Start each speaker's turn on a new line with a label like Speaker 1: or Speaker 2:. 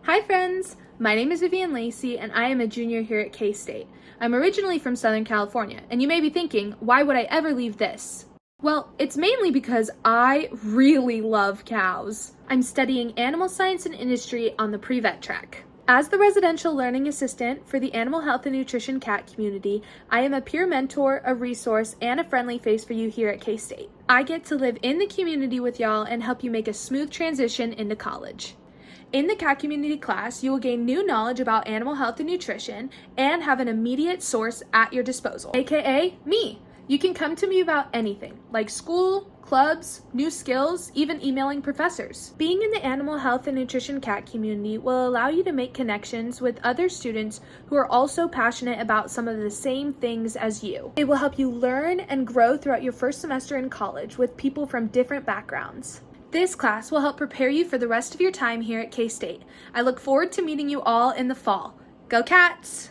Speaker 1: Hi friends! My name is Vivian Lacey and I am a junior here at K-State. I'm originally from Southern California, and you may be thinking, why would I ever leave this? Well, it's mainly because I really love cows. I'm studying animal science and industry on the pre-vet track. As the residential learning assistant for the animal health and nutrition cat community, I am a peer mentor, a resource, and a friendly face for you here at K-State. I get to live in the community with y'all and help you make a smooth transition into college. In the cat community class, you will gain new knowledge about animal health and nutrition and have an immediate source at your disposal, aka me. You can come to me about anything, like school, clubs, new skills, even emailing professors. Being in the animal health and nutrition cat community will allow you to make connections with other students who are also passionate about some of the same things as you. It will help you learn and grow throughout your first semester in college with people from different backgrounds. This class will help prepare you for the rest of your time here at K-State. I look forward to meeting you all in the fall. Go Cats!